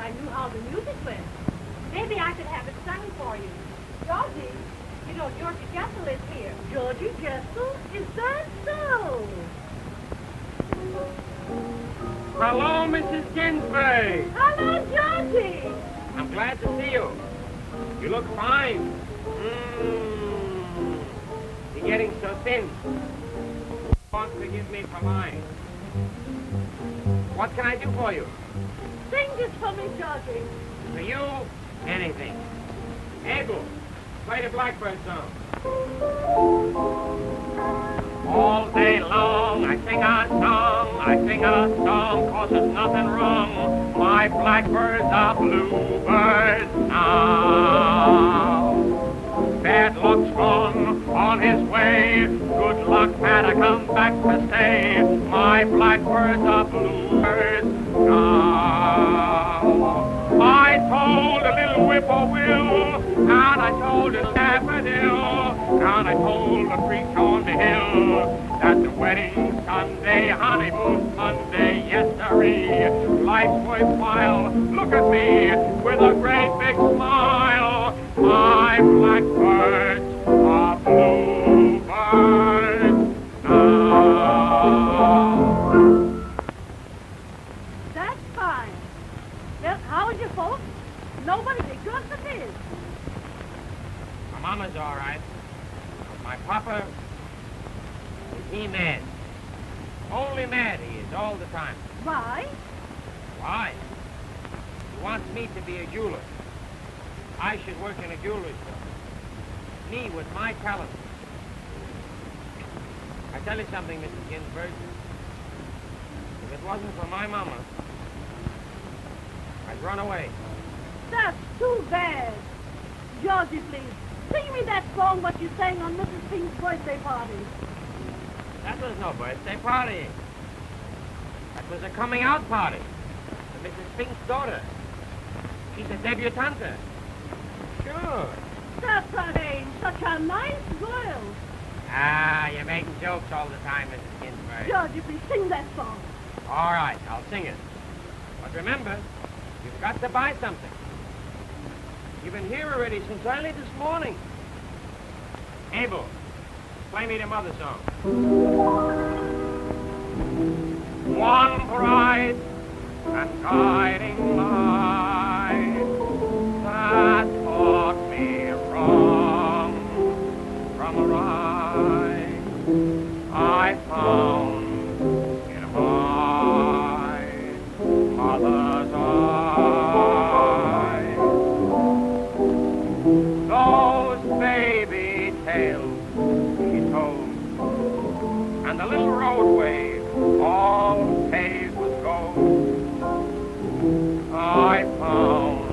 I knew how the music went. Maybe I could have it sung for you. Georgie, you know Georgie Jessel is here. Georgie Jessel? Is that so? Hello, Mrs. Ginsburg. Hello, Georgie. I'm glad to see you. You look fine. You're getting so thin. Won't forgive me for lying. What can I do for you? Sing this for me, Georgie. For you, anything. Abel, play the Blackbird song. All day long I sing a song, 'cause there's nothing wrong. My blackbirds are bluebirds now. Bad luck's gone on his way. Good luck had to come back to stay. My blackbirds are bluebirds now. I told a little whippoorwill, and I told a daffodil, and I told a creek on the hill that the wedding Sunday, honeymoon Monday, yes sirree, life's worthwhile. Look at me with a great big smile. My blackbirds are bluebirds now. That's fine. Well, how are you folks? Nobody big good for this. My mama's all right. My papa, he mad. Only mad he is all the time. Why? Why? He wants me to be a jeweler. I should work in a jewelry store. Me with my talent. I tell you something, Mrs. Ginsburg. If it wasn't for my mama, I'd run away. That's too bad. Georgie, please, sing me that song what you sang on Mrs. Pink's birthday party. That was no birthday party. That was a coming out party for Mrs. Pink's daughter. She's a debutante. Sure. That's her name. Such a nice girl. Ah, you're making jokes all the time, Mrs. Ginsburg. Georgie, please sing that song. All right, I'll sing it. But remember, you've got to buy something. You've been here already since early this morning. Abel, play me the mother song. One bright and guiding light that taught me wrong from right, I found in my mother's eyes. Those baby tales she told, and the little roadway all paved with gold, I found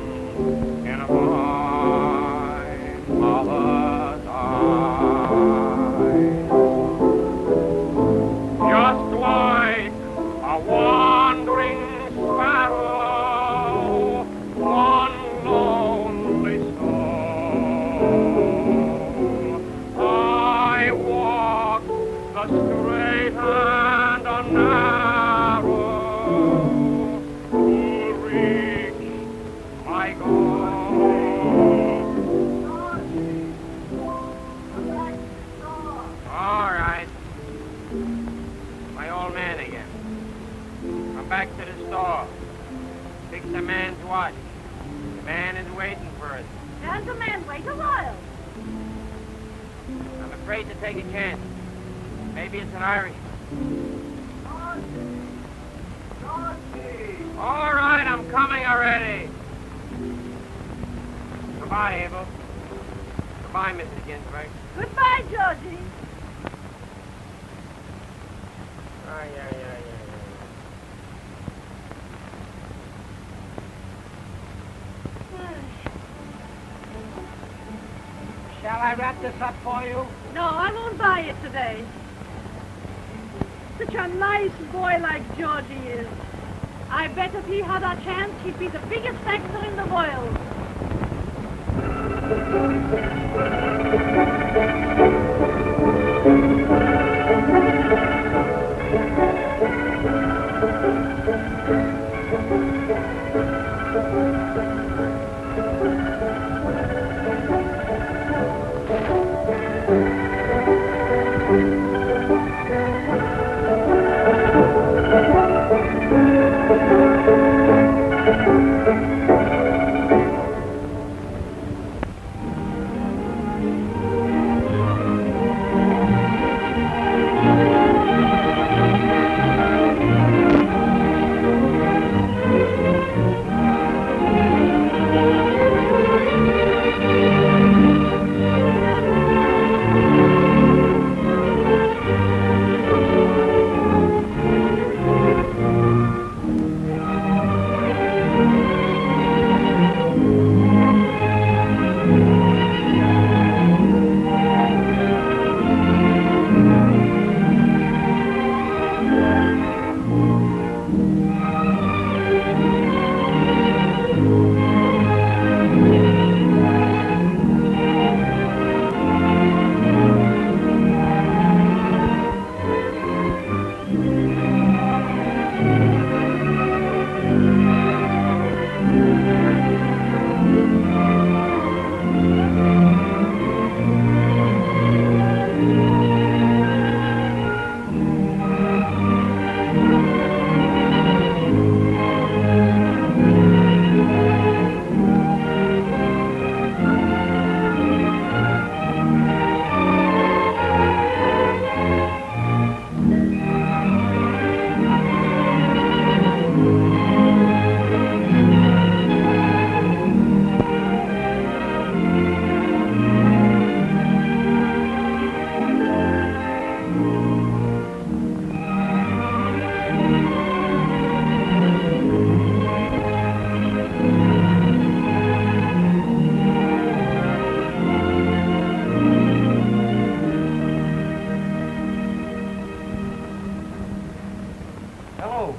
in my mother's eyes. Just like a wandering sparrow, one lonely soul, I walk the straight and the narrow to reach my goal. All right. My old man again. Come back to the store. Fix the man's watch. The man is waiting for us. And the man wait a while. I'm afraid to take a chance. Maybe it's an Irish. All right, I'm coming already. Goodbye, Abel. Goodbye, Mrs. Ginsburg. Goodbye, Georgie. Yeah. Shall I wrap this up for you? No, I won't buy it today. Such a nice boy like Georgie is. I bet if he had a chance, he'd be the biggest actor in the world.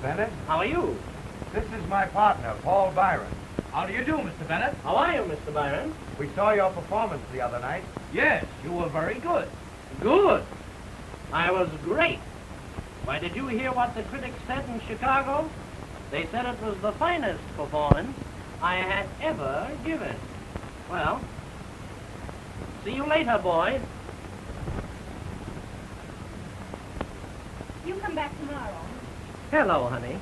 Bennett. How are you? This is my partner, Paul Byron. How do you do, Mr. Bennett? How are you, Mr. Byron? We saw your performance the other night. Yes, you were very good. Good? I was great. Why, did you hear what the critics said in Chicago? They said it was the finest performance I had ever given. Well, see you later, boys. You come back tomorrow. Hello, honey.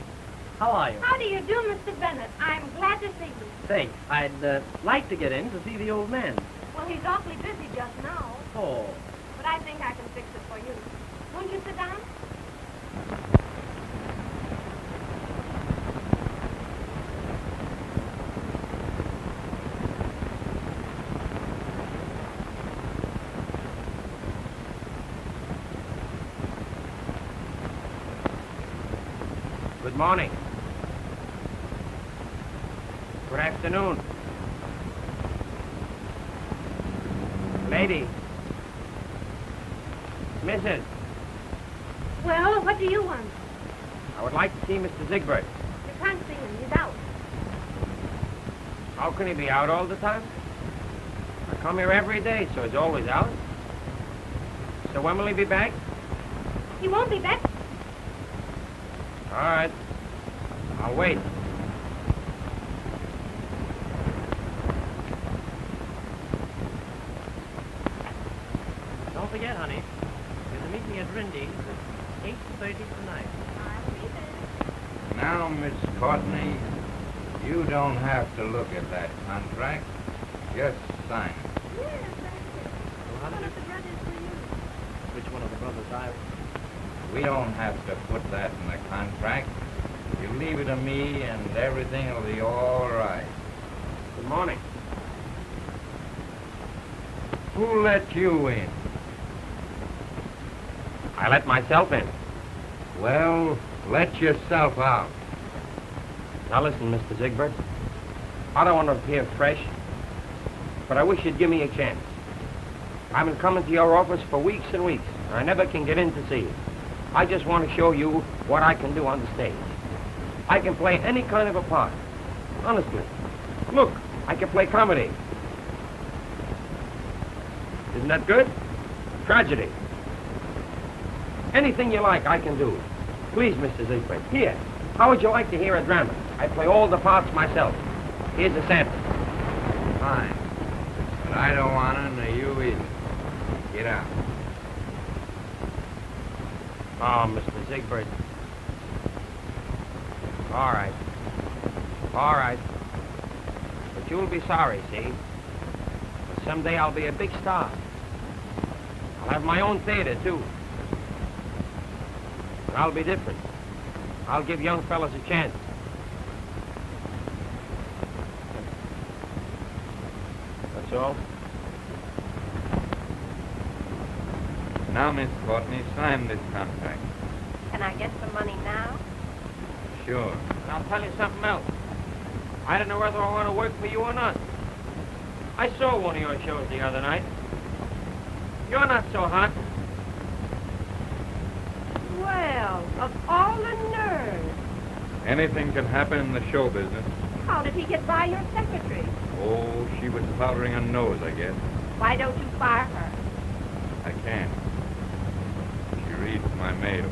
How are you? How do you do, Mr. Bennett? I'm glad to see you. Say, I'd like to get in to see the old man. Well, he's awfully busy just now, Oh. but I think I can fix it for you. Won't you sit down? Good morning. Good afternoon. Lady. Mrs. Well, what do you want? I would like to see Mr. Zigbert. You can't see him. He's out. How can he be out all the time? I come here every day, so he's always out. So when will he be back? He won't be back. All right. I'll wait. Don't forget, honey, there's a meeting at Rindy's at 8:30 tonight. I'll be there. Now, Miss Courtney, you don't have to look at that contract. Just sign it. Yes, that's it. Well, how One did of the brothers for you. Which one of the brothers I... We don't have to put that in the contract. You leave it to me and everything will be all right. Good morning. Who let you in? I let myself in. Well, let yourself out. Now listen, Mr. Zigbert. I don't want to appear fresh, but I wish you'd give me a chance. I've been coming to your office for weeks and weeks, and I never can get in to see you. I just want to show you what I can do on the stage. I can play any kind of a part. Honestly. Look, I can play comedy. Isn't that good? Tragedy. Anything you like, I can do. Please, Mr. Zigbert. Here, how would you like to hear a drama? I play all the parts myself. Here's a sample. Fine. But I don't want to, nor you either. Get out. Oh, Mr. Zigbert. All right. All right. But you'll be sorry, see? But someday I'll be a big star. I'll have my own theater, too. And I'll be different. I'll give young fellas a chance. That's all? Now, Miss Courtney, sign this contract. Can I get some money now? Sure. And I'll tell you something else. I don't know whether I want to work for you or not. I saw one of your shows the other night. You're not so hot. Well, of all the nerve. Anything can happen in the show business. How did he get by your secretary? Oh, she was powdering her nose, I guess. Why don't you fire her? I can't. She reads my mail.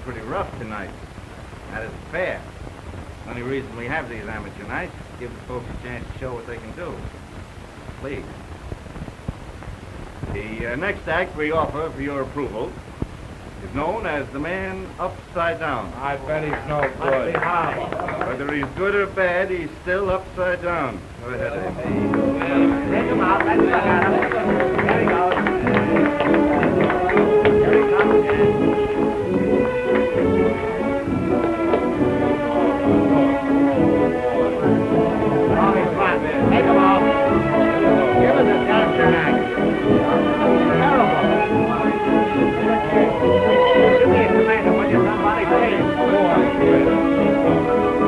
pretty rough tonight. That isn't fair. The only reason we have these amateur nights is to give the folks a chance to show what they can do. Please. The next act we offer for your approval is known as the man upside down. I bet he's no good. Whether he's good or bad, he's still upside down. Go ahead, Abe. Take him out. Let's look at him. There he goes. Here he comes again. Oh, he's flat. Take him off. Give us a character act. Terrible. Give me a tomato, will you, somebody, please?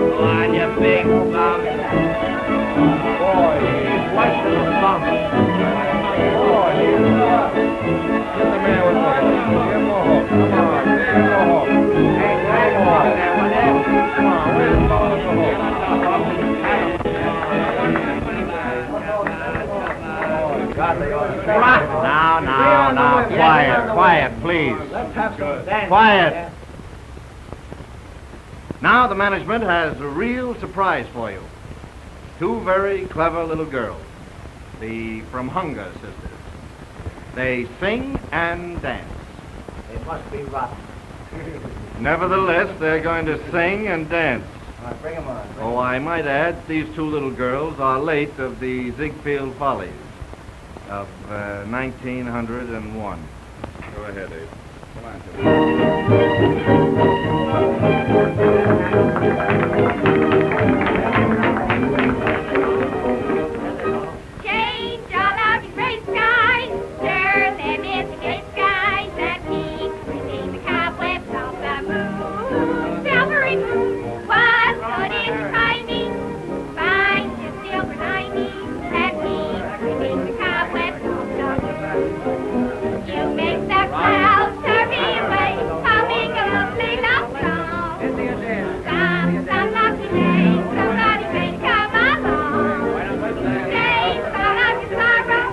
Go on, you big bum. Boy, he's worse than a bum. Boy, he's get the man with the hook. Give him a hook. Come on, give him a hook. Hey, drag him off there, will you? Come on, where's the hook? Now, quiet, please. Let's have some dance. Quiet. Now the management has a real surprise for you. Two very clever little girls, the from Hunger sisters. They sing and dance. It must be rough. Nevertheless, they're going to sing and dance. All right, bring 'em on. Oh, I might add, these two little girls are late of the Ziegfeld Follies of 1901. Go ahead, Abe. Come on, Change all of your gray skies, stir them into gay skies that keep sweeping the cobwebs off the moon. Silvery moon was good in the timing, fine to silver lining that keep sweeping the cobwebs off the moon. You make the clouds hurry away, humming a lovely love song. Some lucky day, somebody may come along. Take all of your sorrow,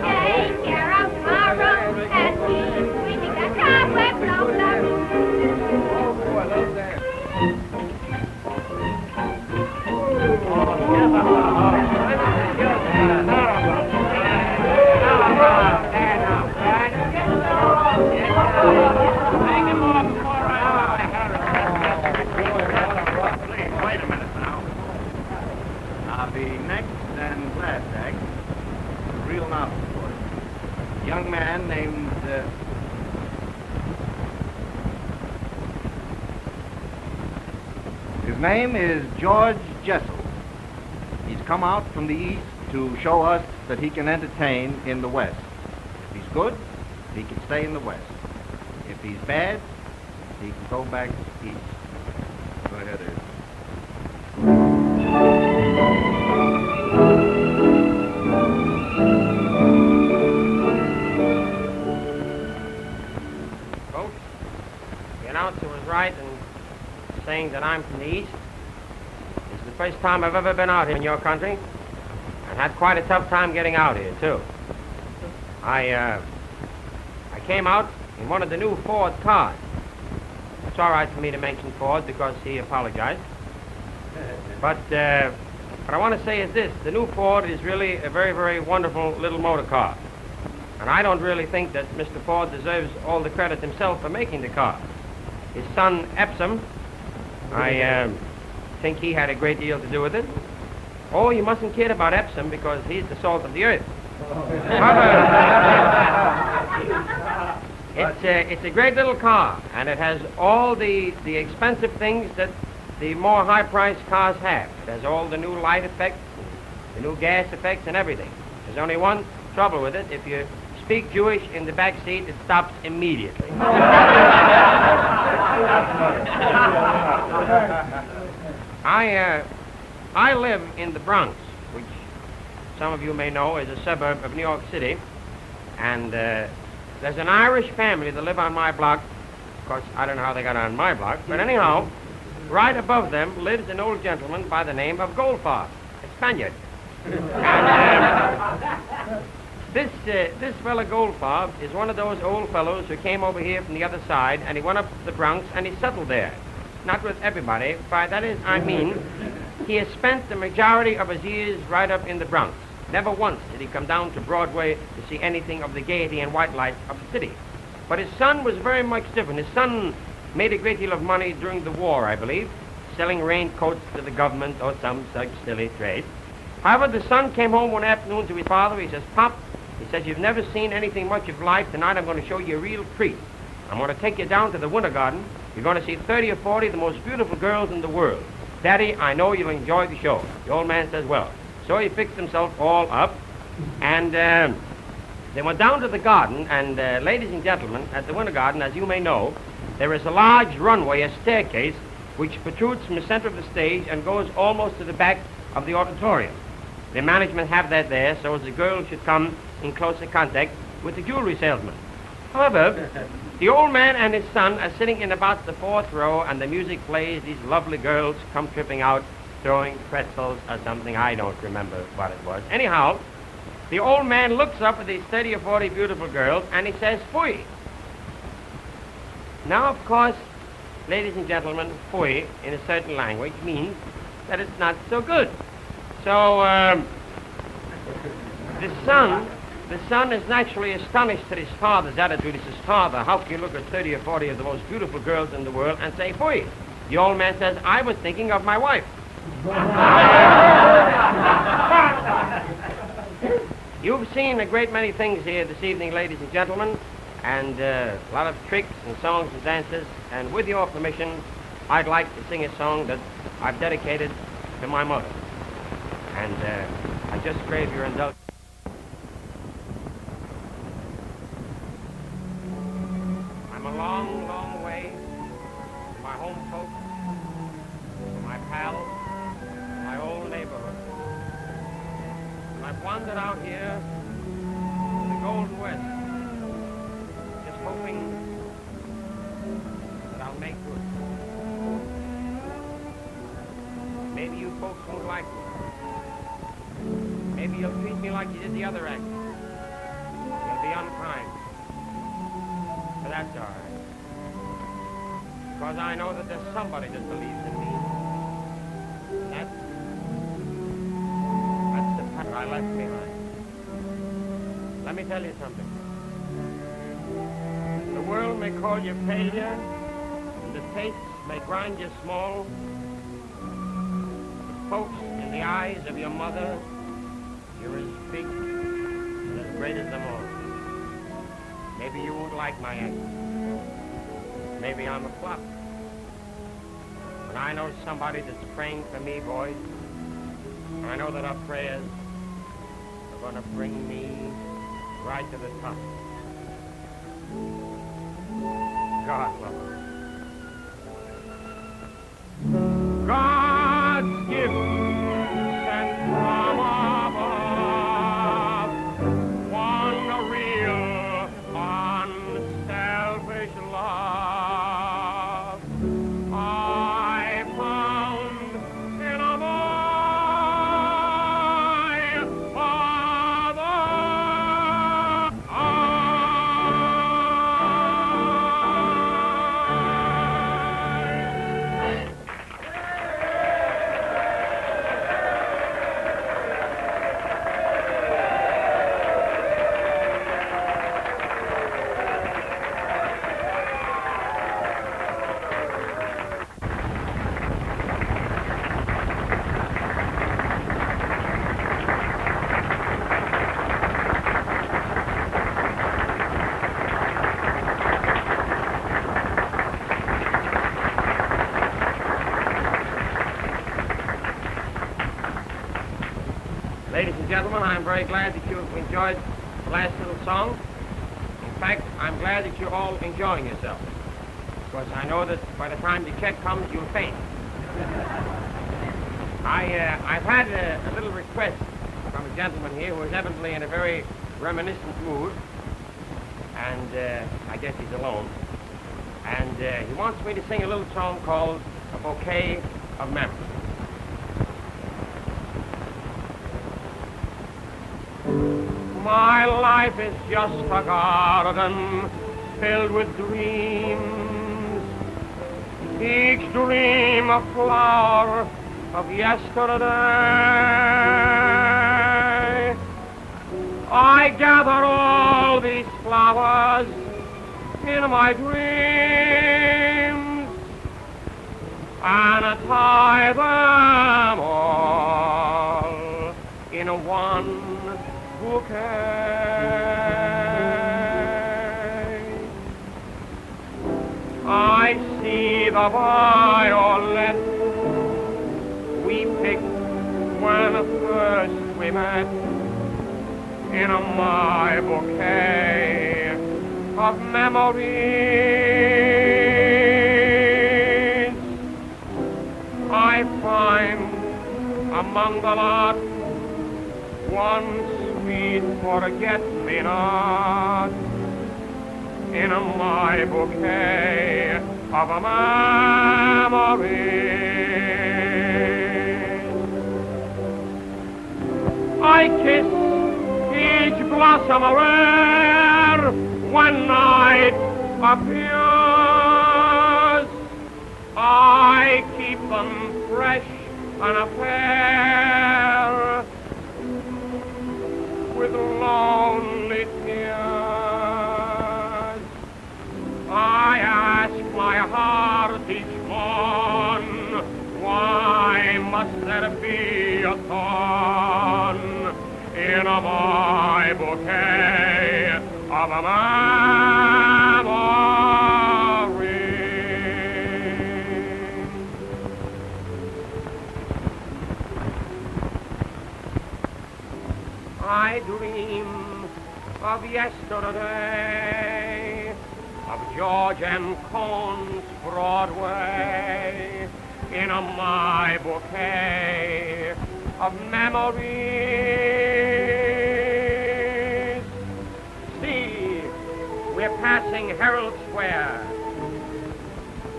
take care of tomorrow, and keep sweeping the cobwebs off the roof. Please, wait a minute now. Now, the next and last act is a real novel story. A young man named... His name is George Jessel. He's come out from the East to show us that he can entertain in the West. If he's good, he can stay in the West. If he's bad, he can go back East. Go ahead, Ed. Folks, the announcer was right in saying that I'm from the East. This is the first time I've ever been out here in your country, and had quite a tough time getting out here, too. I came out in one of the new Ford cars. It's all right for me to mention Ford because he apologized. But what I want to say is this. The new Ford is really a very, very wonderful little motor car. And I don't really think that Mr. Ford deserves all the credit himself for making the car. His son, Epsom, I think he had a great deal to do with it. Oh, you mustn't kid about Epsom because he's the salt of the earth. It's a great little car, and it has all the expensive things that the more high-priced cars have. It has all the new light effects, the new gas effects, and everything. There's only one trouble with it. If you speak Jewish in the back seat, it stops immediately. I live in the Bronx, which some of you may know is a suburb of New York City, and there's an Irish family that live on my block. Of course, I don't know how they got on my block, but anyhow, right above them lives an old gentleman by the name of Goldfarb, a Spaniard. And, This fella Goldfarb is one of those old fellows who came over here from the other side, and he went up to the Bronx and he settled there. Not with everybody, by that is, I mean, he has spent the majority of his years right up in the Bronx. Never once did he come down to Broadway to see anything of the gaiety and white lights of the city. But his son was very much different. His son made a great deal of money during the war, I believe, selling raincoats to the government or some such silly trade. However, the son came home one afternoon to his father. He says, "Pop," he says, "you've never seen anything much of life. Tonight I'm going to show you a real treat. I'm going to take you down to the Winter Garden. You're going to see 30 or 40 of the most beautiful girls in the world. Daddy, I know you'll enjoy the show." The old man says, "Well." So he fixed himself all up, and they went down to the garden, and ladies and gentlemen, at the Winter Garden, as you may know, there is a large runway, a staircase, which protrudes from the center of the stage and goes almost to the back of the auditorium. The management have that there so as the girls should come in closer contact with the jewelry salesman. However, the old man and his son are sitting in about the 4th row, and the music plays. These lovely girls come tripping out, throwing pretzels or something. I don't remember what it was. Anyhow, the old man looks up at these 30 or 40 beautiful girls, and he says, "Fui." Now, of course, ladies and gentlemen, "fui" in a certain language means that it's not so good. So, the son is naturally astonished at his father's attitude. He says, "Father, how can you look at 30 or 40 of the most beautiful girls in the world and say, 'fui'?" The old man says, "I was thinking of my wife." You've seen a great many things here this evening, ladies and gentlemen, and a lot of tricks and songs and dances, and with your permission, I'd like to sing a song that I've dedicated to my mother. And I just crave your indulgence. I'm a long, long way from my home folks, from my pals, from my old neighborhood. And I've wandered out here to the Golden West, just hoping that I'll make good. Maybe you folks won't like me. Maybe you'll treat me like you did the other act. You'll be unkind. But that's all right. Because I know that there's somebody that believes in me. That's the pattern I left behind. Let me tell you something. The world may call you failure, and the tastes may grind you small. But folks, in the eyes of your mother, you're as big and as great as them all. Maybe you won't like my act. Maybe I'm a flop. But I know somebody that's praying for me, boys. And I know that our prayers are going to bring me right to the top. God love us. God's gift sent from above, one real, unselfish love. I found in a my Father. Ladies and gentlemen, I'm very glad that you've enjoyed the last little song. In fact, I'm glad that you're all enjoying yourself. Because I know that by the time the check comes, you'll faint. I've had a little request from a gentleman here who is evidently in a very reminiscent mood. And I guess he's alone. And he wants me to sing a little song called A Bouquet of Memories. My life is just a garden filled with dreams. Each dream a flower of yesterday. I gather all these flowers in my dreams and tie them all in one bouquet. I see the violet we picked when first we met in my bouquet of memories. I find among the lot one sweet forget-me-not in my bouquet of memories. I kiss each blossom rare when night appears. I keep them fresh and fair with lonely tears. I ask my heart each morn, why must there be a thorn in my bouquet of memories? I dream of yesterday, of George M. Cohn's Broadway, in my bouquet of memories. See, we're passing Herald Square.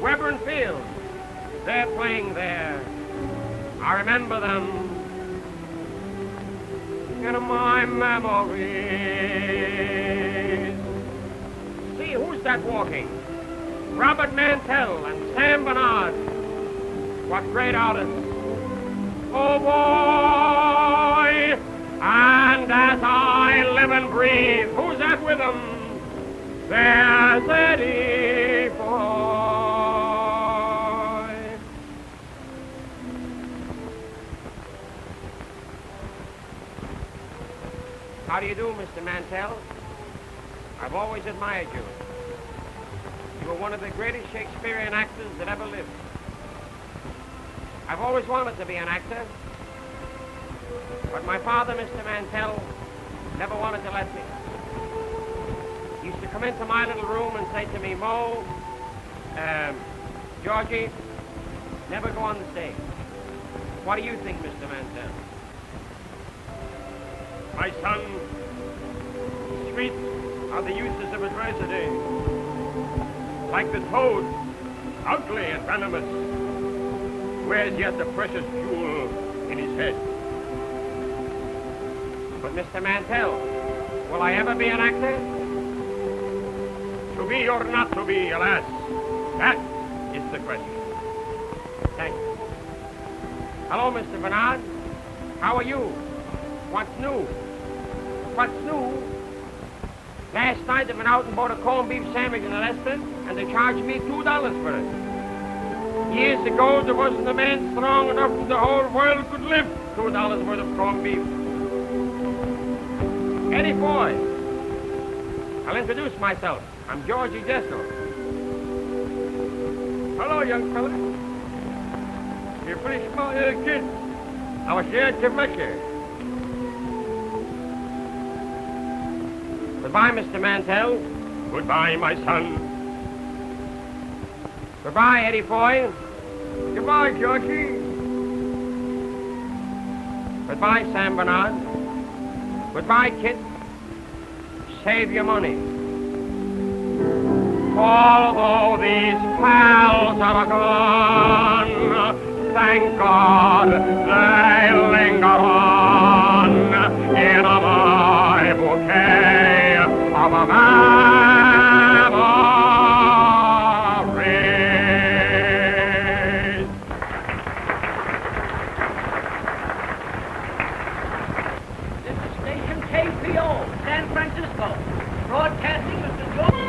Webern Field, they're playing there. I remember them in my memories. See, who's that walking? Robert Mantell and Sam Bernard. What great artists. Oh boy, and as I live and breathe, who's that with them? There's Eddie Boy. How do you do, Mr. Mantell? I've always admired you. You were one of the greatest Shakespearean actors that ever lived. I've always wanted to be an actor, but my father, Mr. Mantell, never wanted to let me. He used to come into my little room and say to me, Mo, Georgie, never go on the stage. What do you think, Mr. Mantell? My son, sweet are the uses of adversity. Like the toad, ugly and venomous, wears yet the precious jewel in his head. But Mr. Mantell, will I ever be an actor? To be or not to be, alas, that is the question. Thank you. Hello, Mr. Bernard. How are you? What's new? What's new? Last night I went out and bought a corned beef sandwich in Leicester, and they charged me $2 for it. Years ago, there wasn't a man strong enough in the whole world could lift $2 worth of corned beef. Eddie Foy. I'll introduce myself. I'm Georgie Jessel. Hello, young fella. You're a pretty smart kid. I was here to meet you. Goodbye, Mr. Mantell. Goodbye, my son. Goodbye, Eddie Foy. Goodbye, Georgie. Goodbye, Sam Bernard. Goodbye, Kit. Save your money. Although these pals are gone, thank God they linger on in my book. of a memory. This is station KPO, San Francisco. Broadcasting Mr. George.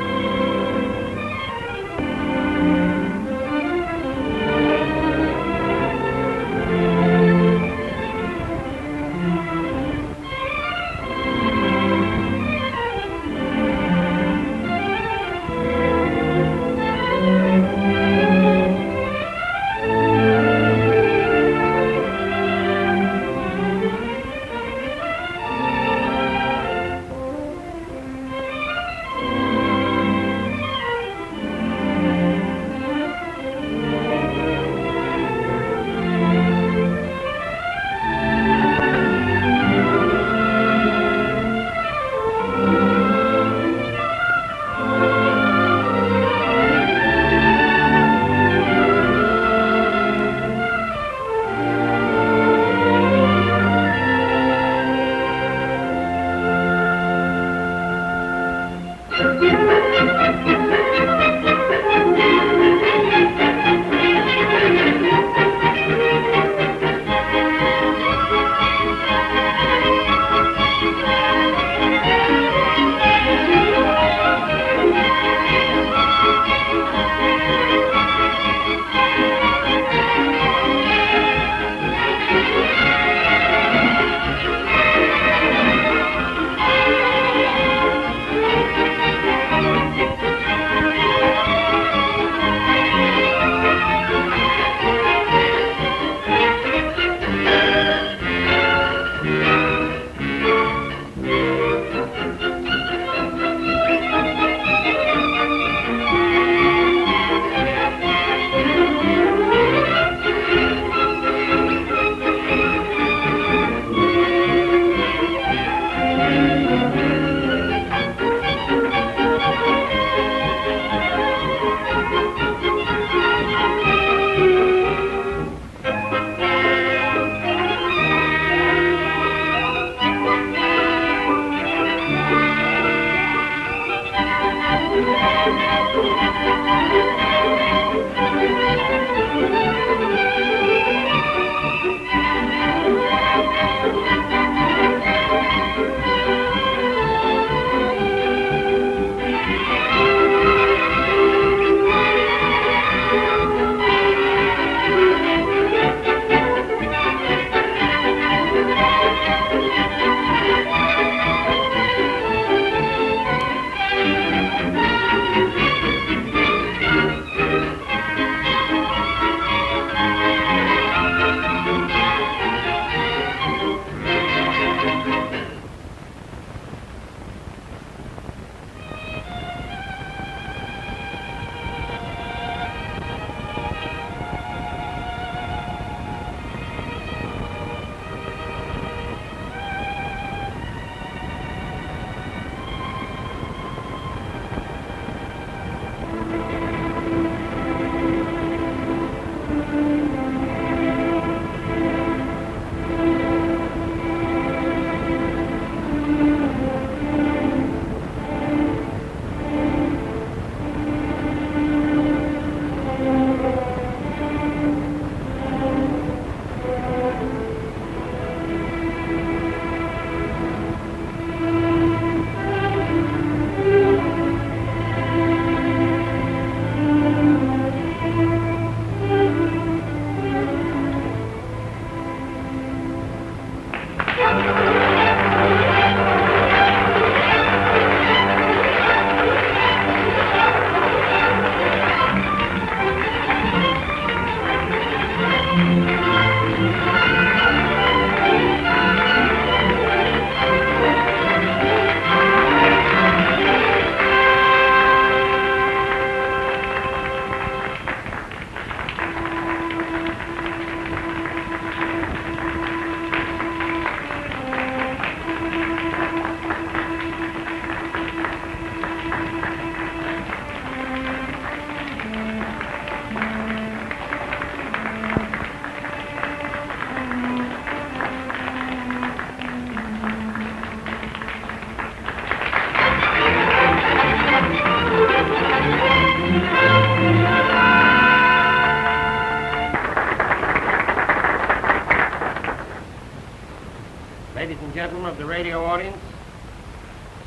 the radio audience.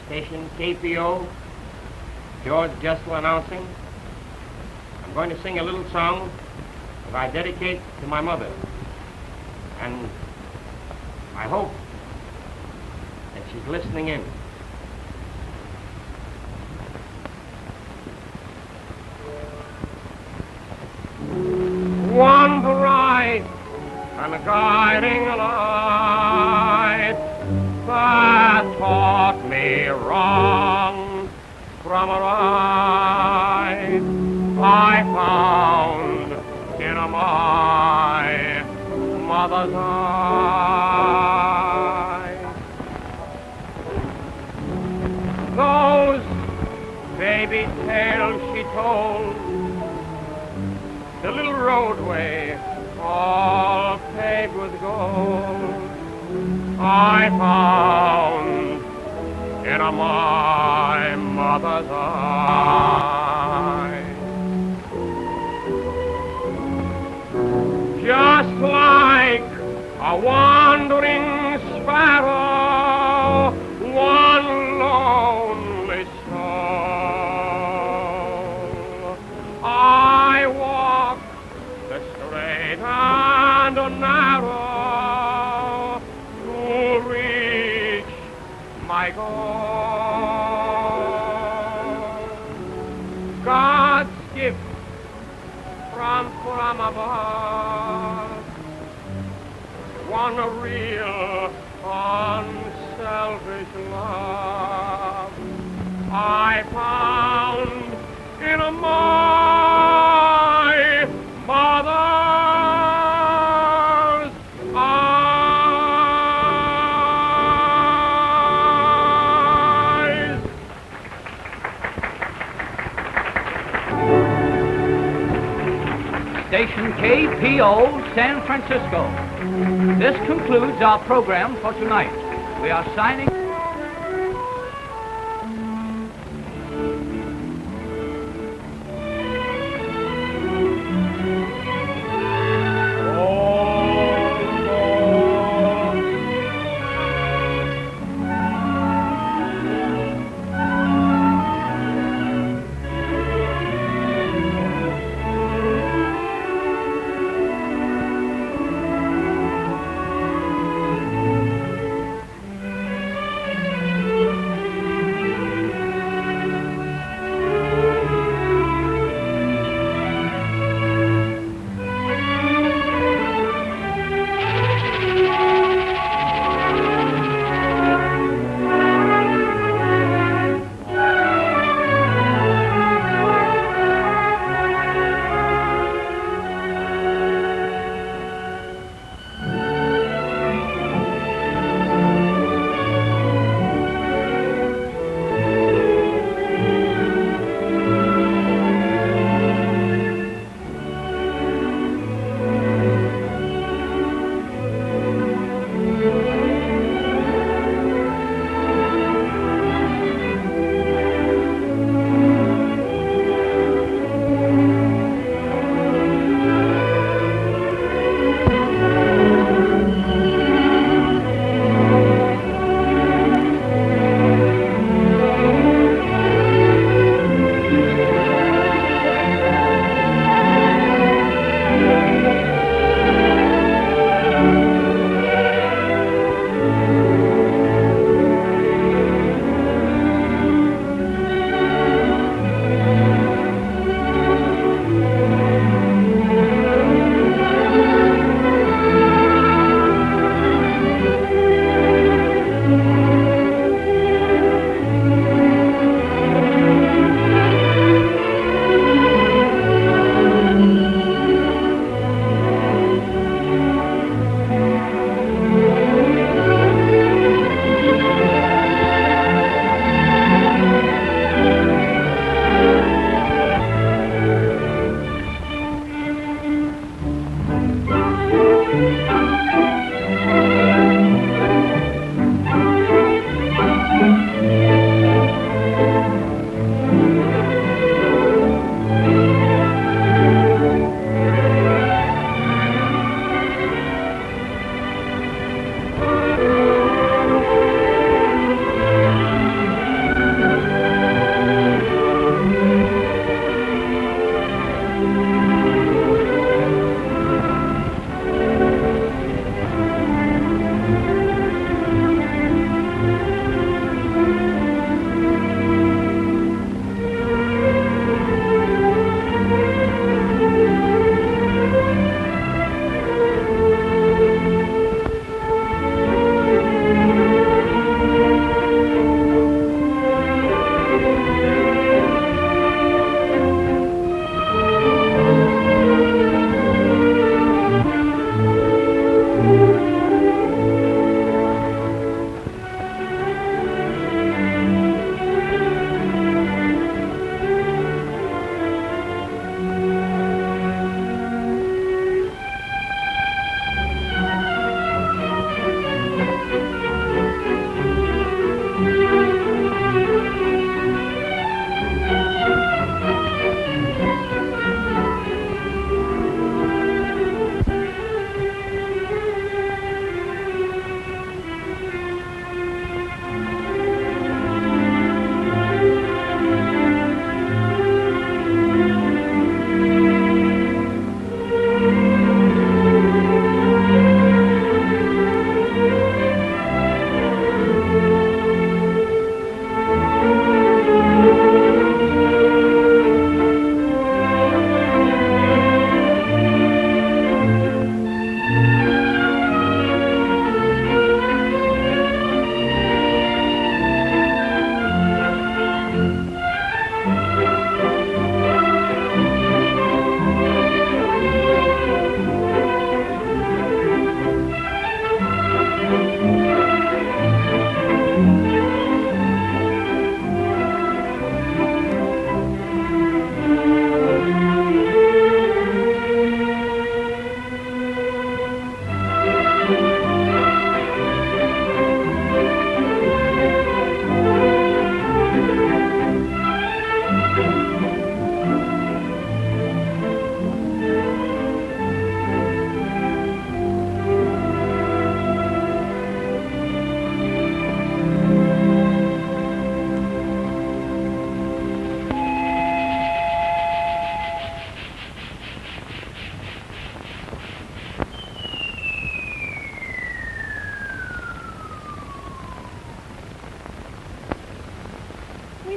Station KPO, George Jessel announcing. I'm going to sing a little song that I dedicate to my mother. And I hope that she's listening in. One bright and guiding light that taught me wrong from right I found in my mother's eyes. Those baby tales she told, the little roadway all paved with gold, I found in my mother's eyes. Just like a wandering sparrow, one lonely soul, I walk the straight and narrow to reach my goal. God's gift from above, one real unselfish love I found in my mother's eyes. Station KPO, San Francisco. This concludes our program for tonight. We are signing.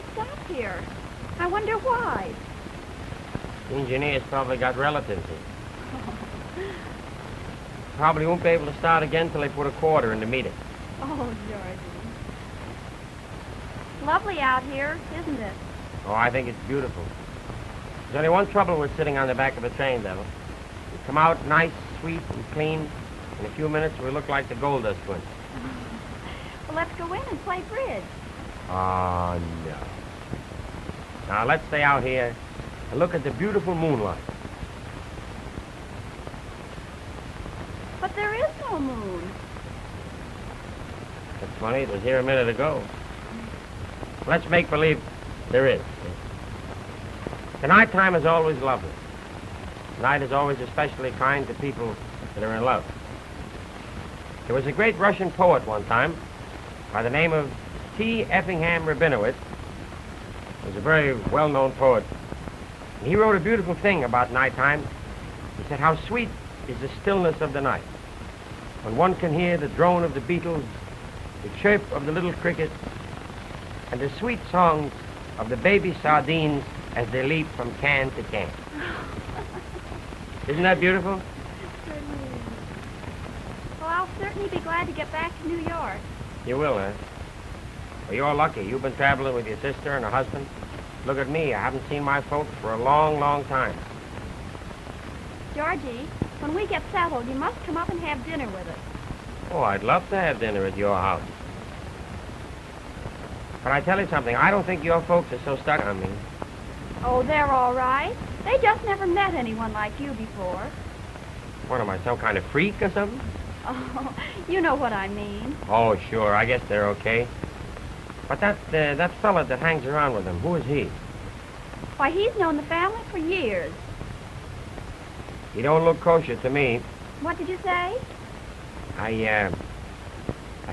always stop here. I wonder why. The engineer's probably got relatives here. Probably won't be able to start again till they put a quarter in to meet it. Oh, Georgie. Lovely out here, isn't it? Oh, I think it's beautiful. There's only one trouble with sitting on the back of a train, though. You come out nice, sweet, and clean. In a few minutes, we look like the Gold Dust Twins. Well, let's go in and play bridge. Oh, no. Now, let's stay out here and look at the beautiful moonlight. But there is no moon. That's funny. It was here a minute ago. Let's make believe there is. The nighttime is always lovely. Night is always especially kind to people that are in love. There was a great Russian poet one time by the name of T. Effingham Rabinowitz. He was a very well-known poet. And he wrote a beautiful thing about nighttime. He said, how sweet is the stillness of the night, when one can hear the drone of the beetles, the chirp of the little crickets, and the sweet songs of the baby sardines as they leap from can to can. Isn't that beautiful? Certainly is. Well, I'll certainly be glad to get back to New York. You will, eh? Well, you're lucky. You've been traveling with your sister and her husband. Look at me. I haven't seen my folks for a long, long time. Georgie, when we get settled, you must come up and have dinner with us. Oh, I'd love to have dinner at your house. But I tell you something, I don't think your folks are so stuck on me. Oh, they're all right. They just never met anyone like you before. What, am I, some kind of freak or something? Oh, you know what I mean. Oh, sure, I guess they're okay. But that fella that hangs around with them, who is he? Why, he's known the family for years. He don't look kosher to me. What did you say? I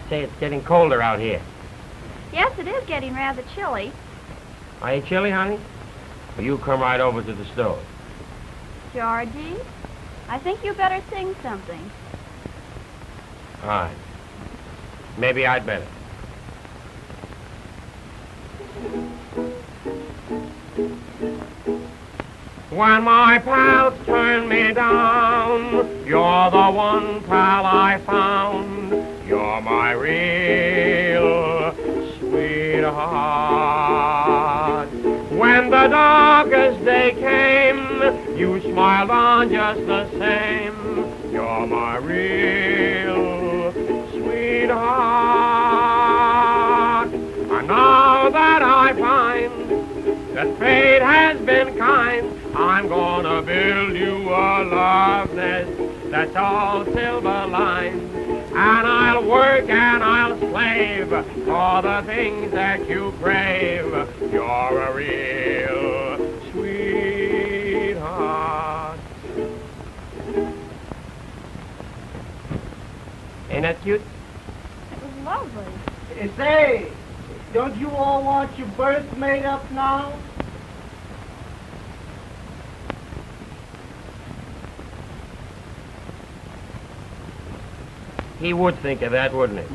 say it's getting colder out here. Yes, it is getting rather chilly. Are you chilly, honey? Well, you come right over to the stove. Georgie, I think you better sing something. All right. Maybe I'd better. When my pals turn me down, you're the one pal I found. You're my real sweetheart. When the darkest day came, you smiled on just the same. You're my real sweetheart. And now that I find that fate has been kind, I'm gonna build you a love nest that's all silver lined. And I'll work and I'll slave for the things that you crave. You're a real sweetheart. Ain't that cute? It was lovely. Say, don't you all want your berths made up now? He would think of that, wouldn't he?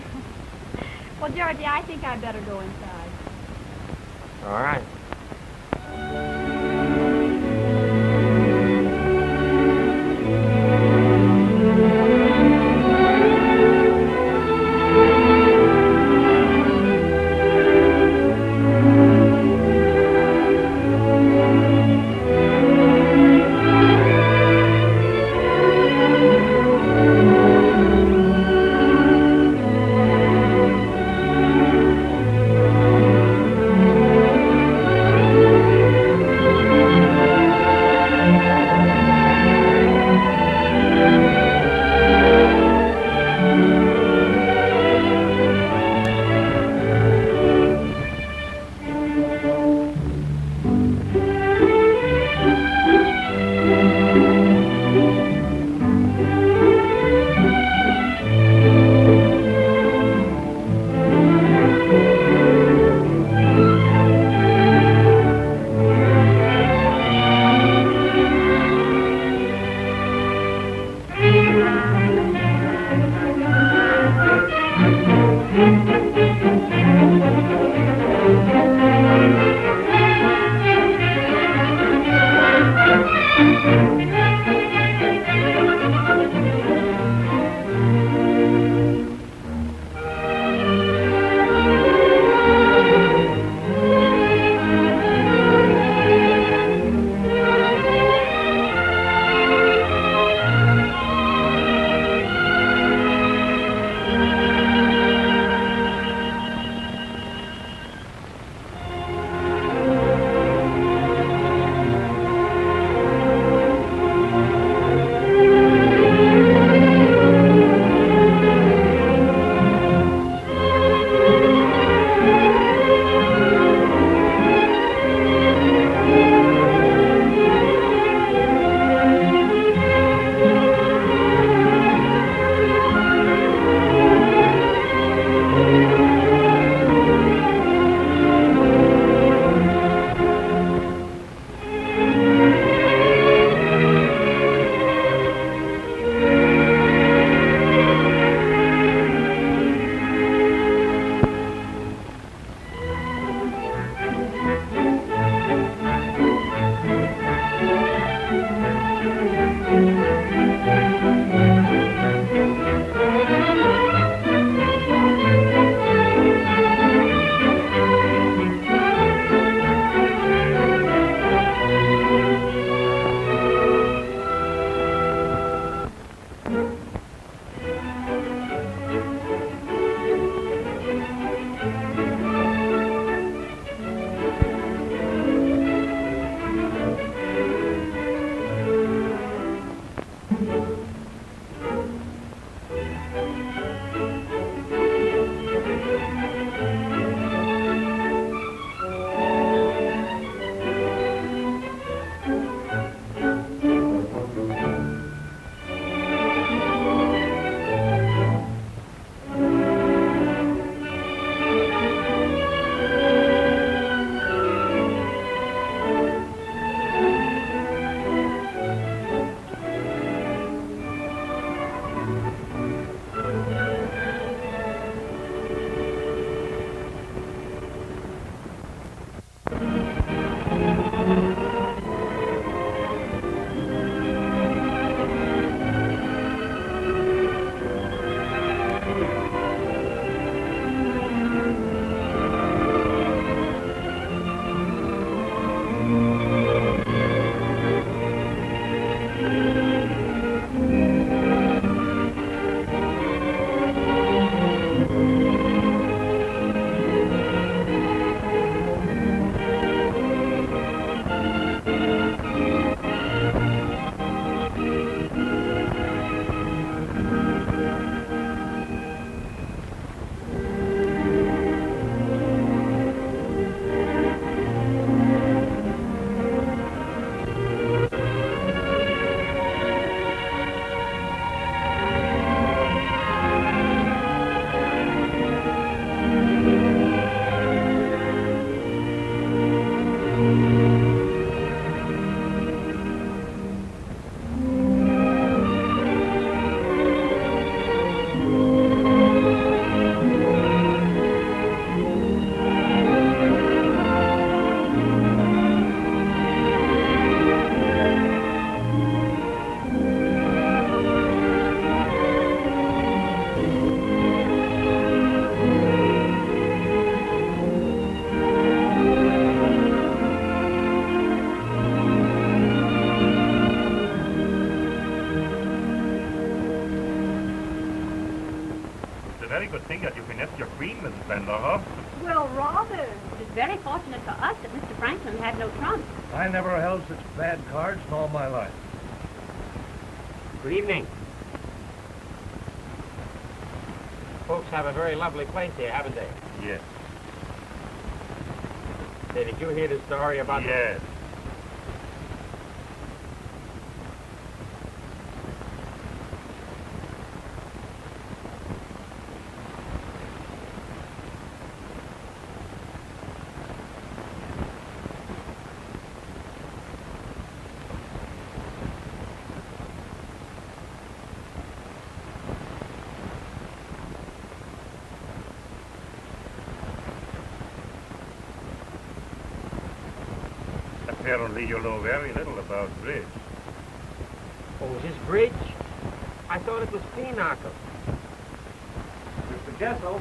Well, Georgie, I think I'd better go inside. All right. Well, rather. It is very fortunate for us that Mr. Franklin had no trunk. I never held such bad cards in all my life. Good evening. Folks have a very lovely place here, haven't they? Yes. Say, did you hear the story about... Yes. Apparently you know very little about bridge. Oh, is this bridge? I thought it was pinochle. Mr. Jessel.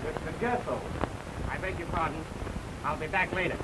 Mr. Jessel. I beg your pardon. I'll be back later.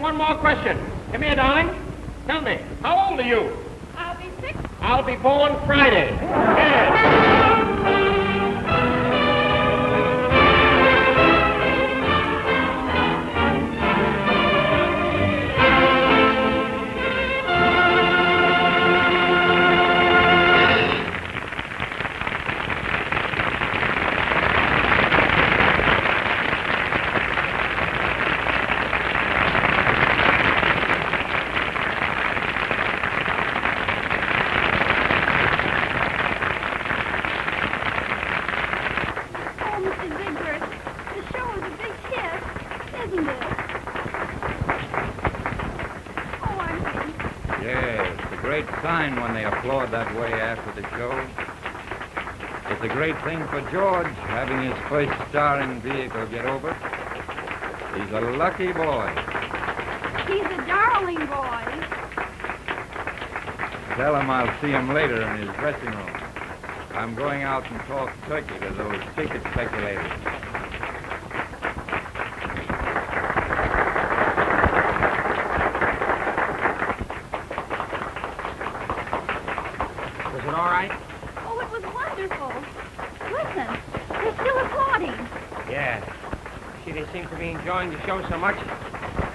one more question. Come here, darling. Tell me, how old are you? I'll be 6. I'll be born Friday. Yes. Oh, Mr. Ziegler, the show is a big hit, isn't it? Oh, I'm in. Yes, it's a great sign when they applaud that way after the show. It's a great thing for George, having his first starring vehicle get over. He's a lucky boy. He's a darling boy. Tell him I'll see him later in his dressing room. I'm going out and talk turkey to those ticket speculators. Was it all right? Oh, it was wonderful. Listen, they're still applauding. Yeah. See, they seem to be enjoying the show so much,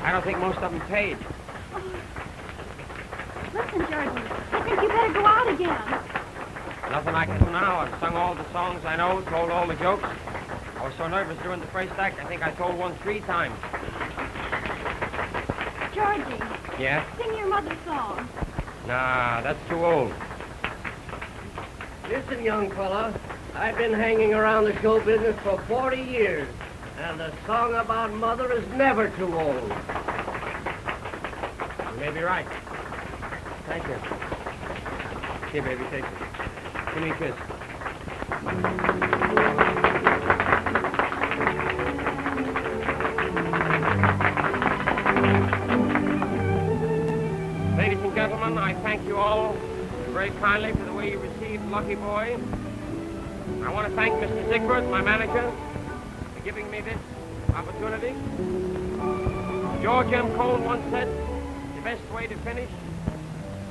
I don't think most of them paid. Oh. Listen, Georgie, I think you better go out again. Nothing I can do now. I've sung all the songs I know, told all the jokes. I was so nervous during the first act, I think I told one 3 times. Georgie, Yeah? sing your mother's song. Nah, that's too old. Listen, young fella, I've been hanging around the show business for 40 years, and a song about mother is never too old. You may be right. Thank you. Here, baby, take it. Give me a kiss. Ladies and gentlemen, I thank you all very kindly for the way you received Lucky Boy. I want to thank Mr. Zigbert, my manager, for giving me this opportunity. George M. Cone once said, the best way to finish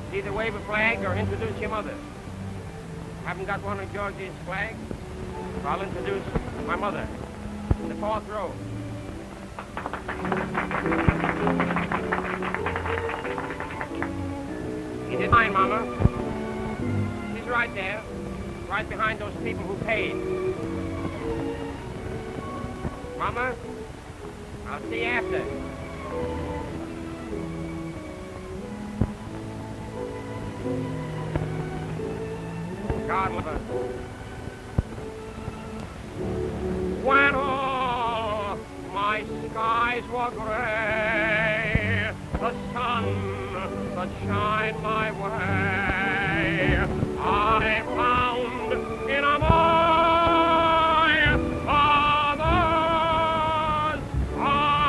is either wave a flag or introduce your mother. Haven't got one of Georgie's flags, so I'll introduce my mother in the 4th row. Is it mine, Mama? She's right there, right behind those people who paid. Mama, I'll see you after. God love us. When all my skies were gray, the sun that shine my way, I found in a my father's eyes.